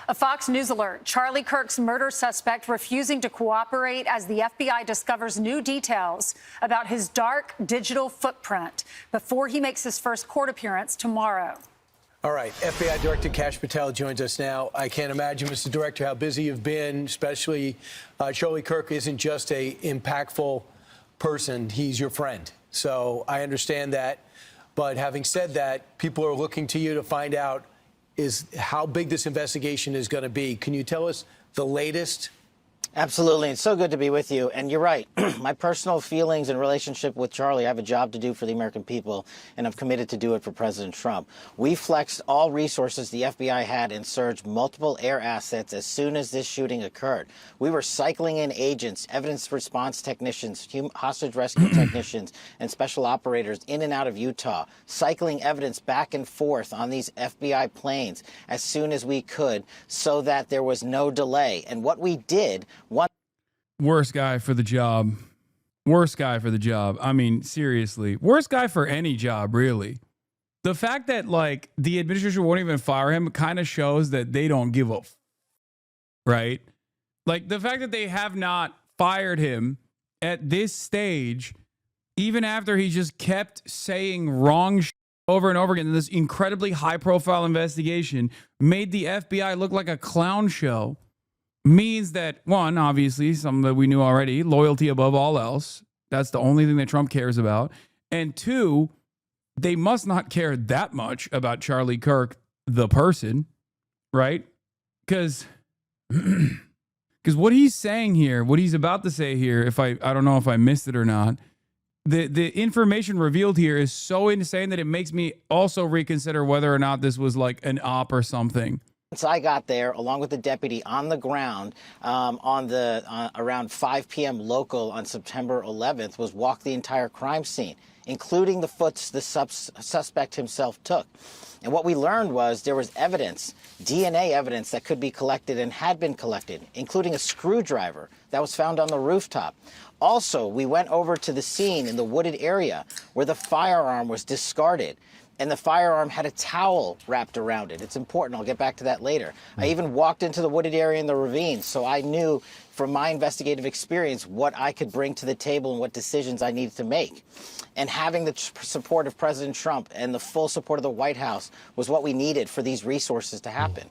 A Fox News alert. Charlie Kirk's murder suspect refusing to cooperate as the FBI discovers new details about his dark digital footprint before he makes his first court appearance tomorrow. All right, FBI Director Kash Patel joins us now. I can't imagine, Mr. Director, how busy you've been, especially Charlie Kirk isn't just a impactful person, he's your friend. So I understand that. But having said that, people are looking to you to find out is how big this investigation is going to be. Can you tell us the latest? Absolutely. It's so good to be with you. And you're right. My personal feelings and relationship with Charlie, I have a job to do for the American people, and I'm committed to do it for President Trump. We flexed all resources the FBI had and surged multiple air assets as soon as this shooting occurred. We were cycling in agents, evidence response technicians, hostage rescue technicians, and special operators in and out of Utah, cycling evidence back and forth on these FBI planes as soon as we could so that there was no delay. And what we did, worst guy for the job. Worst guy for the job. I mean, seriously. Worst guy for any job, really. The fact that, like, the administration won't even fire him kind of shows that they don't give a right? Like, the fact that they have not fired him at this stage, even after he just kept saying wrong over and over again in this incredibly high-profile investigation, made the FBI look like a clown show. Means that, one, obviously, something that we knew already, loyalty above all else. That's the only thing that Trump cares about. And two, they must not care that much about Charlie Kirk, the person, right? Because what he's saying here, what he's about to say here, if I don't know if I missed it or not, the information revealed here is so insane that it makes me also reconsider whether or not this was like an op or something. Once I got there, along with the deputy on the ground, around 5 p.m. local on September 11th, was walk the entire crime scene, including the foots the suspect himself took. And what we learned was there was evidence, DNA evidence that could be collected and had been collected, including a screwdriver that was found on the rooftop. Also, we went over to the scene in the wooded area where the firearm was discarded. And the firearm had a towel wrapped around it. It's important. I'll get back to that later. I even walked into the wooded area in the ravine, so I knew from my investigative experience what I could bring to the table and what decisions I needed to make. And having the support of President Trump and the full support of the White House was what we needed for these resources to happen.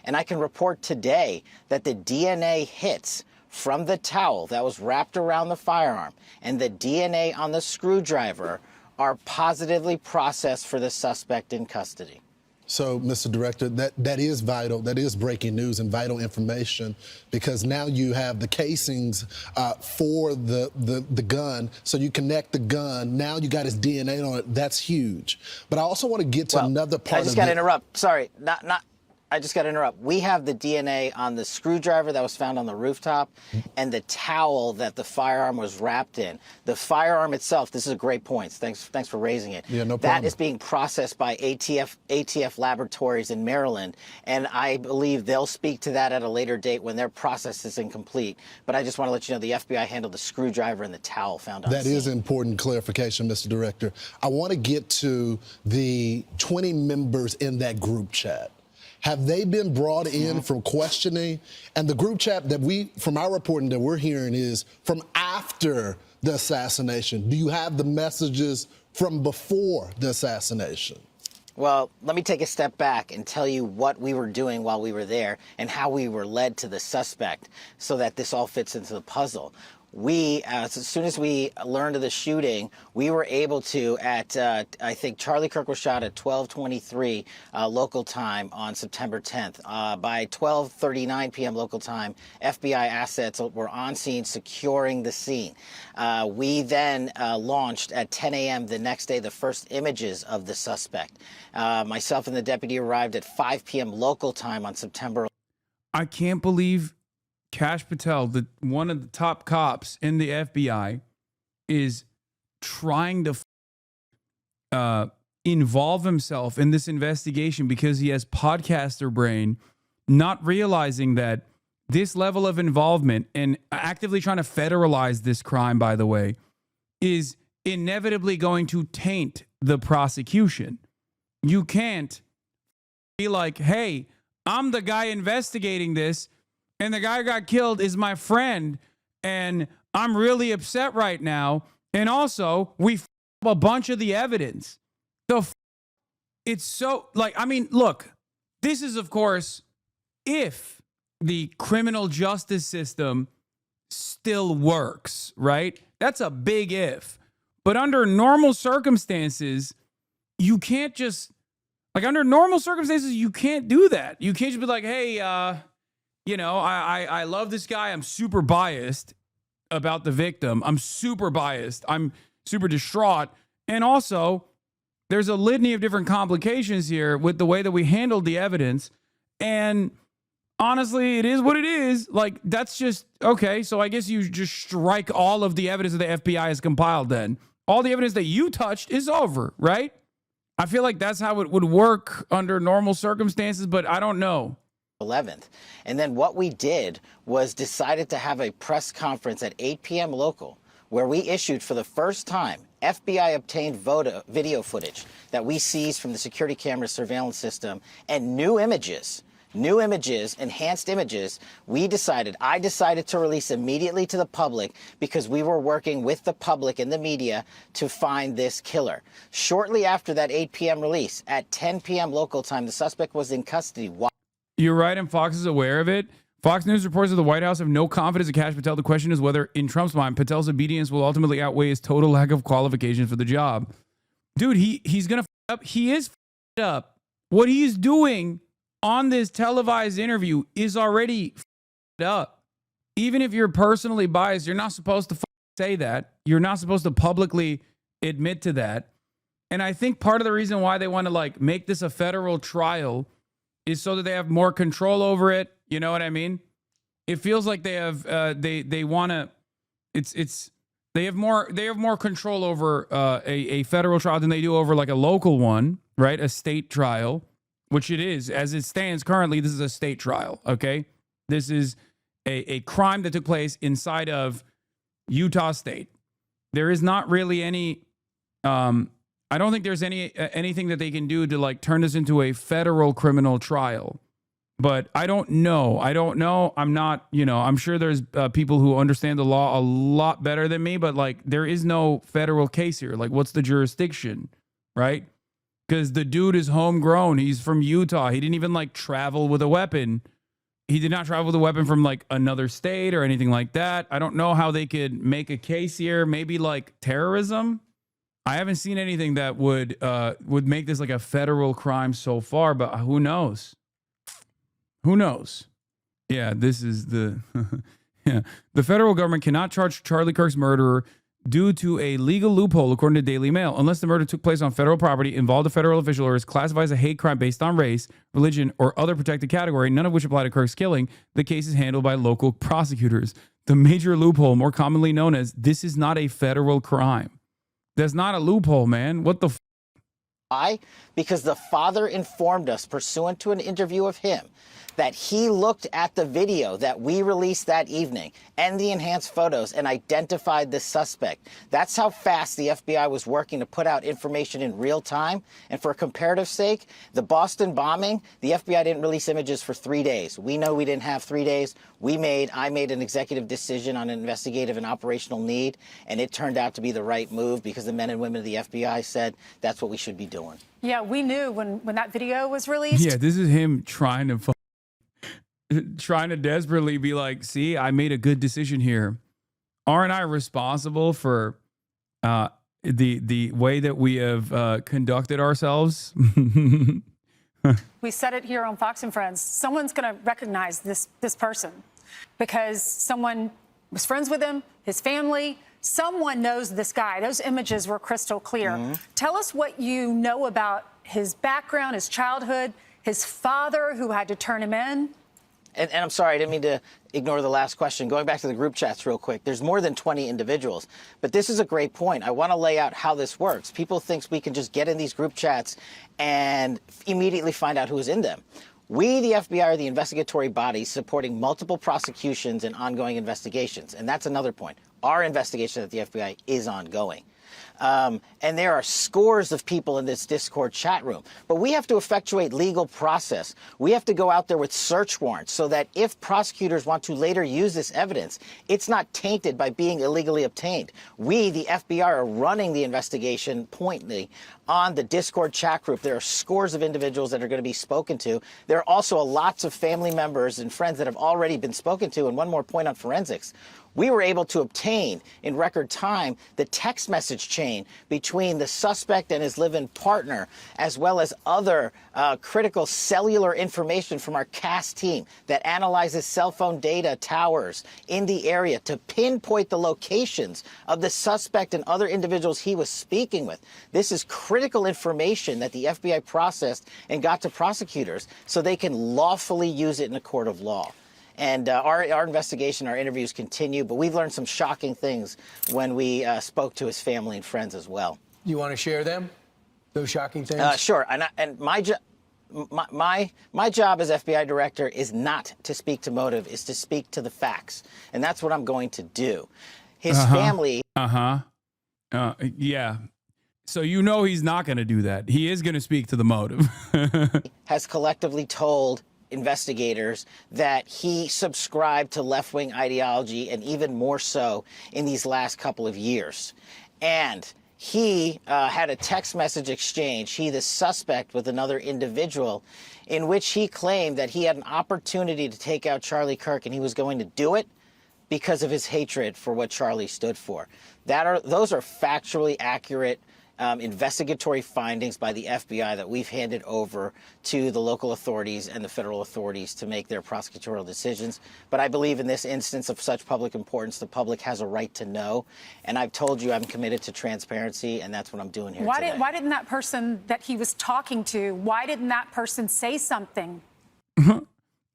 And I can report today that the DNA hits from the towel that was wrapped around the firearm and the DNA on the screwdriver are positively processed for the suspect in custody. So, Mr. Director, that is vital. That is breaking news and vital information, because now you have the casings for the gun. So you connect the gun. Now you got his DNA on it. That's huge. But I also want to get to another part of it. I just got to interrupt. Sorry, I just got to interrupt. We have the DNA on the screwdriver that was found on the rooftop and the towel that the firearm was wrapped in. The firearm itself, this is a great point. Thanks for raising it. Yeah, no problem. That is being processed by ATF laboratories in Maryland, and I believe they'll speak to that at a later date when their process is incomplete. But I just want to let you know the FBI handled the screwdriver and the towel found on the scene. That is important clarification, Mr. Director. I want to get to the 20 members in that group chat. Have they been brought in from questioning? And the group chat that from our reporting that we're hearing is from after the assassination. Do you have the messages from before the assassination? Well, let me take a step back and tell you what we were doing while we were there and how we were led to the suspect so that this all fits into the puzzle. As soon as we learned of the shooting, we were able to, I think Charlie Kirk was shot at 12:23 local time on September 10th. By 12:39 p.m. local time, FBI assets were on scene securing the scene. We then launched at 10 a.m. the next day the first images of the suspect. Myself and the deputy arrived at 5 p.m. local time on September. I can't believe Kash Patel, one of the top cops in the FBI, is trying to involve himself in this investigation because he has podcaster brain, not realizing that this level of involvement and actively trying to federalize this crime, by the way, is inevitably going to taint the prosecution. You can't be like, hey, I'm the guy investigating this, and the guy who got killed is my friend, and I'm really upset right now. And also, we f*** up a bunch of the evidence. It's so, like, I mean, look, this is, of course, if the criminal justice system still works, right? That's a big if. But under normal circumstances, you can't just, like, under normal circumstances, you can't do that. You can't just be like, hey, you know, I love this guy. I'm super biased about the victim. I'm super biased. I'm super distraught. And also, there's a litany of different complications here with the way that we handled the evidence. And honestly, it is what it is. Like, that's just, okay, so I guess you just strike all of the evidence that the FBI has compiled then. All the evidence that you touched is over, right? I feel like that's how it would work under normal circumstances, but I don't know. 11th. And then what we did was decided to have a press conference at 8 p.m. local, where we issued for the first time FBI obtained video footage that we seized from the security camera surveillance system and new images, enhanced images. I decided to release immediately to the public because we were working with the public and the media to find this killer. Shortly after that 8 p.m. release, at 10 p.m. local time, the suspect was in custody. You're right, and Fox is aware of it. Fox News reports that the White House have no confidence in Kash Patel. The question is whether, in Trump's mind, Patel's obedience will ultimately outweigh his total lack of qualifications for the job. Dude, he's going to f up. He is f up. What he's doing on this televised interview is already f up. Even if you're personally biased, you're not supposed to say that. You're not supposed to publicly admit to that. And I think part of the reason why they want to, like, make this a federal trial is so that they have more control over it. You know what I mean? It feels like they have they want to they have more control over a federal trial than they do over, like, a local one, right? A state trial, which it is. As it stands currently, this is a state trial, okay? This is a crime that took place inside of Utah State. There is not really any I don't think there's anything that they can do to, like, turn this into a federal criminal trial. But I don't know. I'm not, you know, I'm sure there's people who understand the law a lot better than me, but, like, there is no federal case here. Like, what's the jurisdiction, right? Because the dude is homegrown. He's from Utah. He didn't even, like, travel with a weapon. He did not travel with a weapon from, like, another state or anything like that. I don't know how they could make a case here. Maybe, like, terrorism. I haven't seen anything that would make this like a federal crime so far, but who knows? Who knows? Yeah, this is the yeah. The federal government cannot charge Charlie Kirk's murderer due to a legal loophole, according to Daily Mail, unless the murder took place on federal property, involved a federal official, or is classified as a hate crime based on race, religion, or other protected category, none of which apply to Kirk's killing. The case is handled by local prosecutors. The major loophole, more commonly known as "this is not a federal crime." That's not a loophole, man. What the f? Why? Because the father informed us, pursuant to an interview of him, that he looked at the video that we released that evening and the enhanced photos and identified the suspect. That's how fast the FBI was working to put out information in real time. And for a comparative sake, the Boston bombing, the FBI didn't release images for 3 days. We know we didn't have 3 days. I made an executive decision on an investigative and operational need, and it turned out to be the right move because the men and women of the FBI said that's what we should be doing. Yeah, we knew when that video was released. Yeah, this is him trying to desperately be like, see, I made a good decision here. Aren't I responsible for the way that we have conducted ourselves? We said it here on Fox and Friends. Someone's going to recognize this person because someone was friends with him, his family. Someone knows this guy. Those images were crystal clear. Mm-hmm. Tell us what you know about his background, his childhood, his father who had to turn him in. And I'm sorry, I didn't mean to ignore the last question. Going back to the group chats real quick, there's more than 20 individuals. But this is a great point. I want to lay out how this works. People think we can just get in these group chats and immediately find out who's in them. We, the FBI, are the investigatory body supporting multiple prosecutions and ongoing investigations. And that's another point. Our investigation at the FBI is ongoing. And there are scores of people in this Discord chat room. But we have to effectuate legal process. We have to go out there with search warrants so that if prosecutors want to later use this evidence, it's not tainted by being illegally obtained. We, the FBI, are running the investigation pointedly on the Discord chat group. There are scores of individuals that are going to be spoken to. There are also lots of family members and friends that have already been spoken to. And one more point on forensics. We were able to obtain in record time the text message chain between the suspect and his live-in partner, as well as other critical cellular information from our CAS team that analyzes cell phone data towers in the area to pinpoint the locations of the suspect and other individuals he was speaking with. This is critical information that the FBI processed and got to prosecutors so they can lawfully use it in a court of law. And our investigation, our interviews continue, but we've learned some shocking things when we spoke to his family and friends as well. You want to share them, those shocking things? Sure. And my job as FBI director is not to speak to motive, is to speak to the facts. And that's what I'm going to do. His family. Yeah. So you know he's not going to do that. He is going to speak to the motive. has collectively told investigators that he subscribed to left-wing ideology, and even more so in these last couple of years. And he had a text message exchange, he the suspect, with another individual, in which he claimed that he had an opportunity to take out Charlie Kirk, and he was going to do it because of his hatred for what Charlie stood for. Those are factually accurate investigatory findings by the FBI that we've handed over to the local authorities and the federal authorities to make their prosecutorial decisions. But I believe in this instance of such public importance, the public has a right to know. And I've told you I'm committed to transparency, and that's what I'm doing here today. Why didn't that person that he was talking to, why didn't that person say something?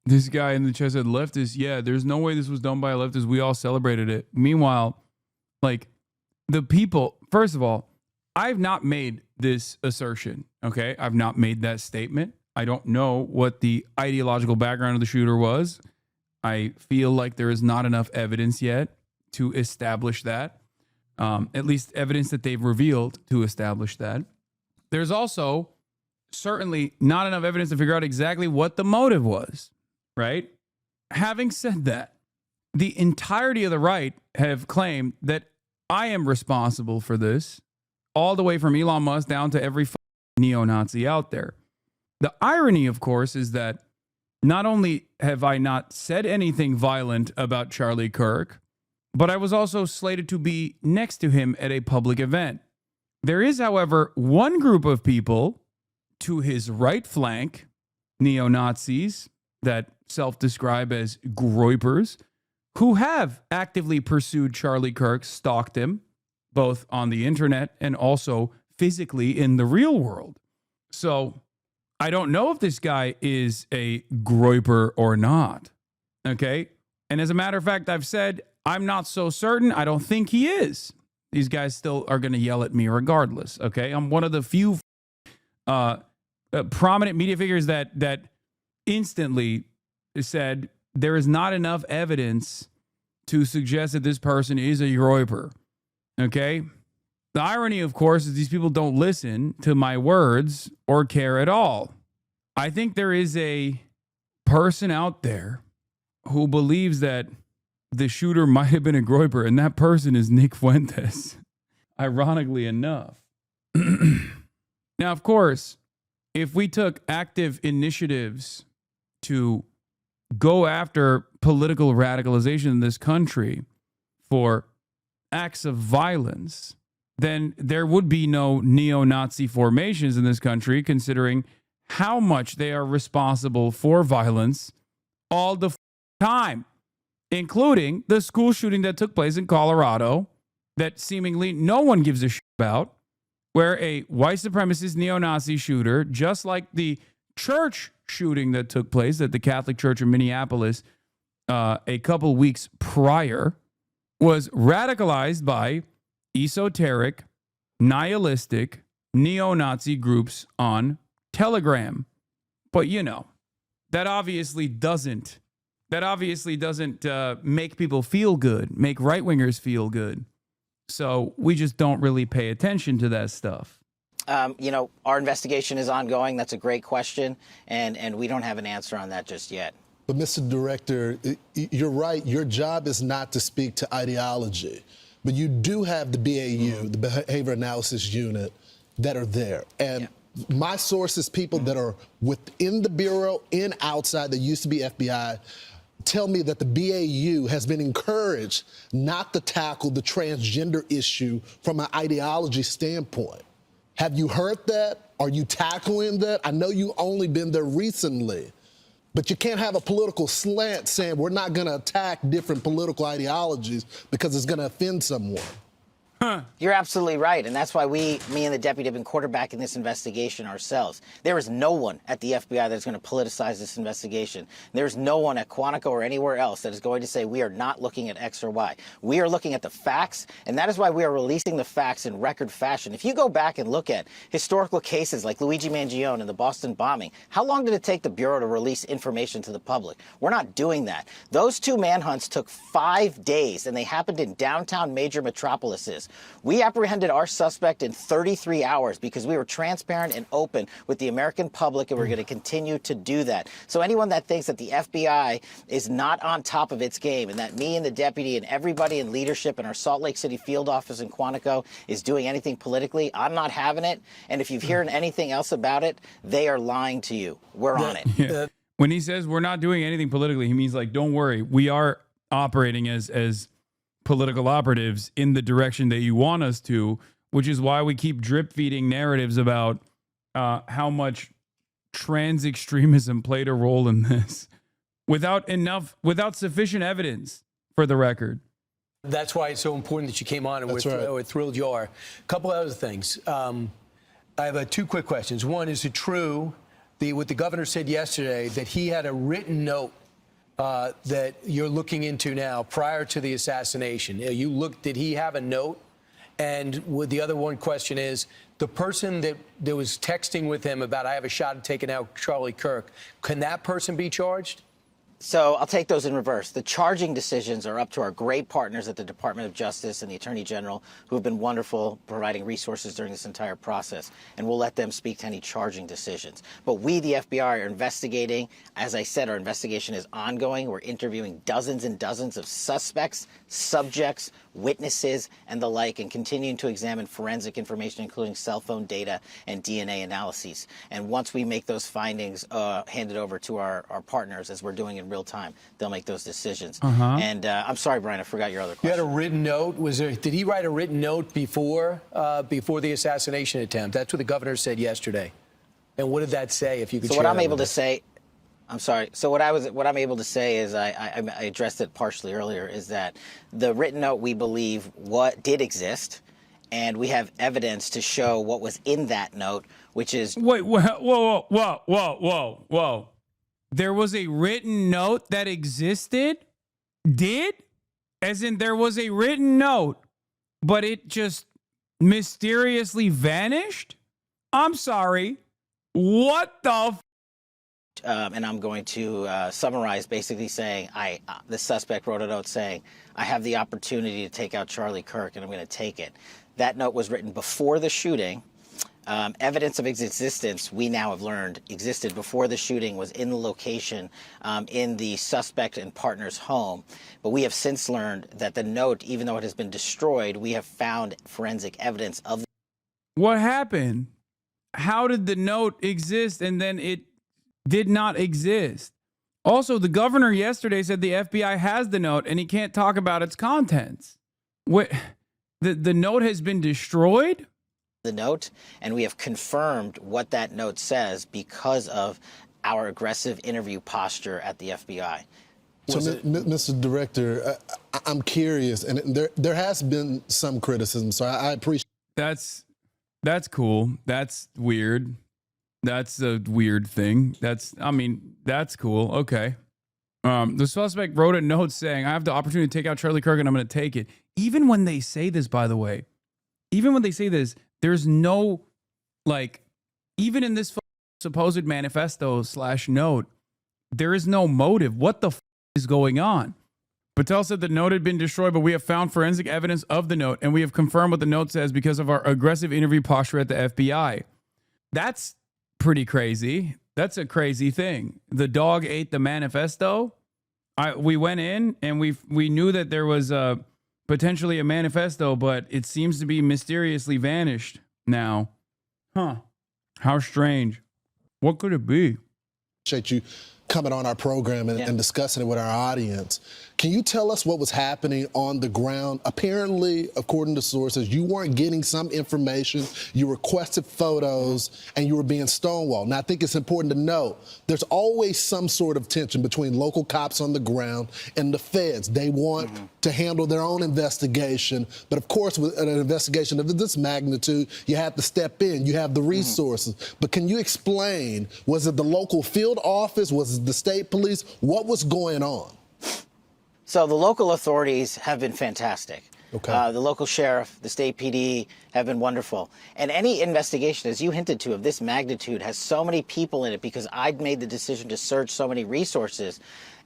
This guy in the chat said, leftist, yeah, there's no way this was done by a leftist. We all celebrated it. Meanwhile, like, the people, first of all, I've not made this assertion, okay? I've not made that statement. I don't know what the ideological background of the shooter was. I feel like there is not enough evidence yet to establish that, at least evidence that they've revealed to establish that. There's also certainly not enough evidence to figure out exactly what the motive was, right? Having said that, the entirety of the right have claimed that I am responsible for this, all the way from Elon Musk down to every neo-Nazi out there. The irony, of course, is that not only have I not said anything violent about Charlie Kirk, but I was also slated to be next to him at a public event. There is, however, one group of people to his right flank, neo-Nazis that self-describe as groypers, who have actively pursued Charlie Kirk, stalked him, both on the internet and also physically in the real world. So I don't know if this guy is a groyper or not, okay? And as a matter of fact, I've said I'm not so certain. I don't think he is. These guys still are going to yell at me regardless, okay? I'm one of the few prominent media figures that instantly said there is not enough evidence to suggest that this person is a groyper. Okay? The irony, of course, is these people don't listen to my words or care at all. I think there is a person out there who believes that the shooter might have been a groyper, and that person is Nick Fuentes, ironically enough. Now, of course, if we took active initiatives to go after political radicalization in this country for acts of violence, then there would be no neo-Nazi formations in this country, considering how much they are responsible for violence all the time, including the school shooting that took place in Colorado that seemingly no one gives a shit about, where a white supremacist neo-Nazi shooter, just like the church shooting that took place at the Catholic Church in Minneapolis a couple weeks prior, was radicalized by esoteric, nihilistic, neo-Nazi groups on Telegram. But you know, that obviously doesn't make people feel good, make right-wingers feel good. So we just don't really pay attention to that stuff. You know, our investigation is ongoing. That's a great question, and we don't have an answer on that just yet. But Mr. Director, you're right. Your job is not to speak to ideology, but you do have the BAU, the Behavior Analysis Unit, that are there. And my sources, people that are within the Bureau and outside that used to be FBI, tell me that the BAU has been encouraged not to tackle the transgender issue from an ideology standpoint. Have you heard that? Are you tackling that? I know you only been there recently, but you can't have a political slant saying we're not going to attack different political ideologies because it's going to offend someone. You're absolutely right, and that's why me and the deputy have been quarterbacking this investigation ourselves. There is no one at the FBI that's going to politicize this investigation. There's no one at Quantico or anywhere else that is going to say we are not looking at X or Y. We are looking at the facts, and that is why we are releasing the facts in record fashion. If you go back and look at historical cases like Luigi Mangione and the Boston bombing, how long did it take the Bureau to release information to the public? We're not doing that. Those two manhunts took 5 days, and they happened in downtown major metropolises. We apprehended our suspect in 33 hours because we were transparent and open with the American public, and we're going to continue to do that. So anyone that thinks that the FBI is not on top of its game and that me and the deputy and everybody in leadership in our Salt Lake City field office in Quantico is doing anything politically, I'm not having it. And if you've heard anything else about it, they are lying to you. We're on it. Yeah. When he says we're not doing anything politically, he means like, don't worry, we are operating as political operatives in the direction that you want us to, which is why we keep drip feeding narratives about how much trans extremism played a role in this without sufficient evidence for the record. That's why it's so important that you came on, and we're thrilled you are. A couple other things. I have 2 quick questions. One, is it true what the governor said yesterday that he had a written note that you're looking into now prior to the assassination? Did he have a note? And the other one question is, the person that was texting with him about I have a shot at taking out Charlie Kirk, can that person be charged? So I'll take those in reverse. The charging decisions are up to our great partners at the Department of Justice and the Attorney General, who have been wonderful providing resources during this entire process, and we'll let them speak to any charging decisions. But we, the FBI, are investigating. As I said, our investigation is ongoing. We're interviewing dozens and dozens of suspects, subjects, witnesses, and the like, and continuing to examine forensic information, including cell phone data and DNA analyses. And once we make those findings handed over to our partners, as we're doing in real time, they'll make those decisions. And I'm sorry, Brian, I forgot your other question. You had a written note. Did he write a written note before the assassination attempt? That's what the governor said yesterday. And what did that say? If you could. So what I'm able to say. I'm sorry. So what I'm able to say is I addressed it partially earlier, is that the written note, we believe, did exist, and we have evidence to show what was in that note, which is Whoa. There was a written note that existed? As in there was a written note, but it just mysteriously vanished? I'm sorry. What the and I'm going to summarize, basically saying the suspect wrote a note saying, I have the opportunity to take out Charlie Kirk, and I'm going to take it. That note was written before the shooting. Evidence of its existence, we now have learned, existed before the shooting, was in the location in the suspect and partner's home. But we have since learned that the note, even though it has been destroyed, we have found forensic evidence of. What happened? How did the note exist and then it did not exist? Also, the governor yesterday said the FBI has the note and he can't talk about its contents. What? The note has been destroyed? The note, and we have confirmed what that note says because of our aggressive interview posture at the FBI. So, Mr. Director, I'm curious, and there has been some criticism, so I appreciate. That's cool. That's weird. That's a weird thing. That's cool. Okay. The suspect wrote a note saying, I have the opportunity to take out Charlie Kirk and I'm going to take it. Even when they say this, by the way, there's no, even in this supposed manifesto /note, there is no motive. What the is going on? Patel said the note had been destroyed, but we have found forensic evidence of the note, and we have confirmed what the note says because of our aggressive interview posture at the FBI. That's pretty crazy. That's a crazy thing. The dog ate the manifesto. We went in and we knew that there was potentially a manifesto, but it seems to be mysteriously vanished now. Huh. How strange. What could it be? Appreciate you coming on our program and discussing it with our audience. Can you tell us what was happening on the ground? Apparently, according to sources, you weren't getting some information, you requested photos, and you were being stonewalled. Now, I think it's important to note, there's always some sort of tension between local cops on the ground and the feds. They want to handle their own investigation, but of course, with an investigation of this magnitude, you have to step in, you have the resources. But can you explain, was it the local field office, was it the state police? What was going on? So the local authorities have been fantastic. Okay. The local sheriff, the state PD have been wonderful. And any investigation, as you hinted to, of this magnitude has so many people in it because I'd made the decision to surge so many resources.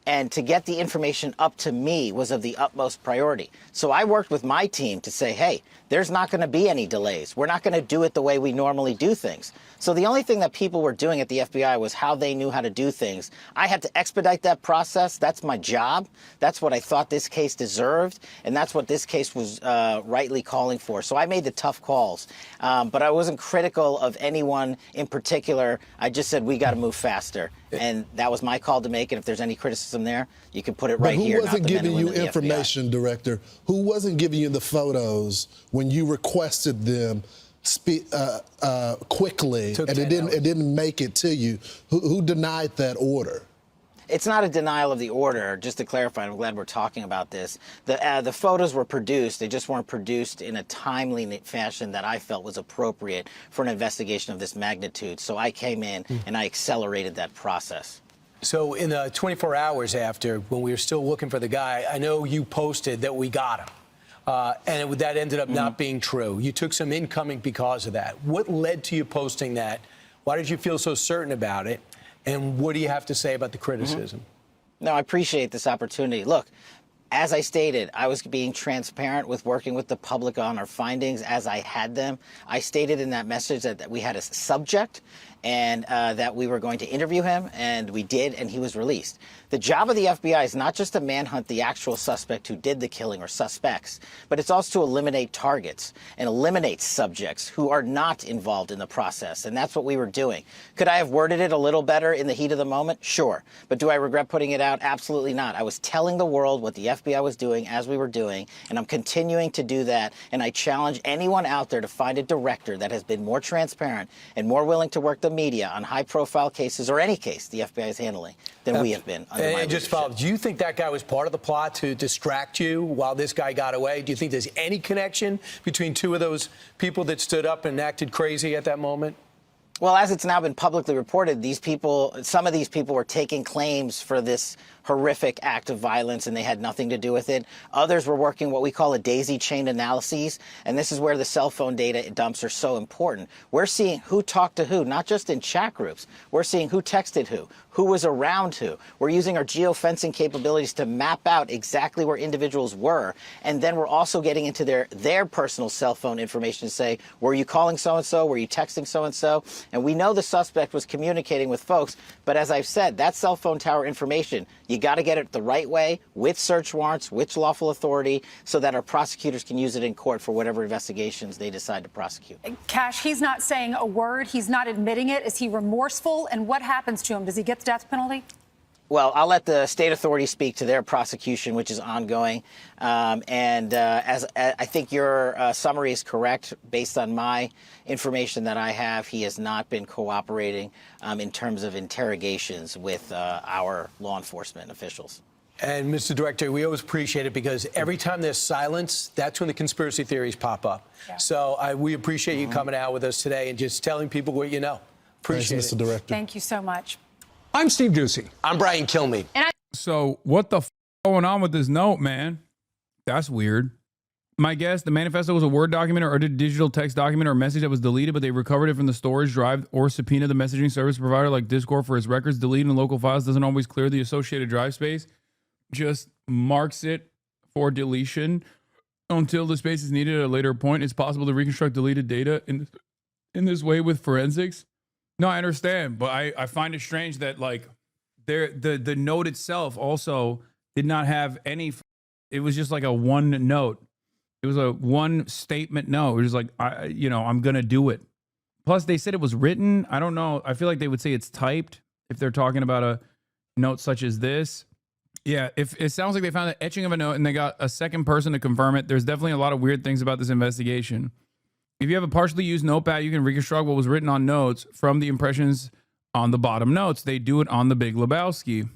And to get the information up to me was of the utmost priority. So I worked with my team to say, hey, there's not going to be any delays. We're not going to do it the way we normally do things. So the only thing that people were doing at the FBI was how they knew how to do things. I had to expedite that process. That's my job. That's what I thought this case deserved. And that's what this case was rightly calling for. So I made the tough calls. But I wasn't critical of anyone in particular. I just said, we got to move faster. And that was my call to make. And if there's any criticism there, you can put it right here. But who wasn't giving you information, Director? Who wasn't giving you the photos when you requested them quickly and it didn't make it to you? Who denied that order? It's not a denial of the order, just to clarify. I'm glad we're talking about this. The photos were produced. They just weren't produced in a timely fashion that I felt was appropriate for an investigation of this magnitude. So I came in and I accelerated that process. So in the 24 hours after, when we were still looking for the guy, I know you posted that we got him. And that ended up not being true. You took some incoming because of that. What led to you posting that? Why did you feel so certain about it? And what do you have to say about the criticism? No, I appreciate this opportunity. Look, as I stated, I was being transparent with working with the public on our findings as I had them. I stated in that message that we had a subject and that we were going to interview him, and we did, and he was released. The job of the FBI is not just to manhunt the actual suspect who did the killing or suspects, but it's also to eliminate targets and eliminate subjects who are not involved in the process, and that's what we were doing. Could I have worded it a little better in the heat of the moment? Sure. But do I regret putting it out? Absolutely not. I was telling the world what the FBI was doing as we were doing, and I'm continuing to do that, and I challenge anyone out there to find a director that has been more transparent and more willing to work the media on high-profile cases, or any case the FBI is handling, than we have been under my And just follow, do you think that guy was part of the plot to distract you while this guy got away? Do you think there's any connection between two of those people that stood up and acted crazy at that moment? Well, as it's now been publicly reported, some of these people were taking claims for this horrific act of violence, and they had nothing to do with it. Others were working what we call a daisy chain analyses, and this is where the cell phone data dumps are so important. We're seeing who talked to who, not just in chat groups. We're seeing who texted who was around who. We're using our geofencing capabilities to map out exactly where individuals were, and then we're also getting into their personal cell phone information to say, were you calling so-and-so? Were you texting so-and-so? And we know the suspect was communicating with folks, but as I've said, that cell phone tower information, you got to get it the right way, with search warrants, with lawful authority, so that our prosecutors can use it in court for whatever investigations they decide to prosecute. Kash, he's not saying a word. He's not admitting it. Is he remorseful? And what happens to him? Does he get the death penalty? Well, I'll let the state authorities speak to their prosecution, which is ongoing. As I think your summary is correct, based on my information that I have, he has not been cooperating in terms of interrogations with our law enforcement officials. And Mr. Director, we always appreciate it because every time there's silence, that's when the conspiracy theories pop up. Yeah. So we appreciate you coming out with us today and just telling people what you know. Appreciate it. Thanks, Mr. Director. Thank you so much. I'm Steve Ducey. I'm Brian Kilmeade. So what the going on with this note, man? That's weird. My guess, the manifesto was a Word document or a digital text document or a message that was deleted, but they recovered it from the storage drive or subpoena the messaging service provider like Discord for its records. Deleting local files doesn't always clear the associated drive space. Just marks it for deletion until the space is needed at a later point. It's possible to reconstruct deleted data in this way with forensics. No, I understand, but I find it strange that like the note itself also did not have any. It was just like a one note. It was a one statement note. It was like, I'm gonna do it. Plus, they said it was written. I don't know. I feel like they would say it's typed if they're talking about a note such as this. Yeah, if it sounds like they found an etching of a note and they got a second person to confirm it. There's definitely a lot of weird things about this investigation. If you have a partially used notepad, you can reconstruct what was written on notes from the impressions on the bottom notes. They do it on The Big Lebowski.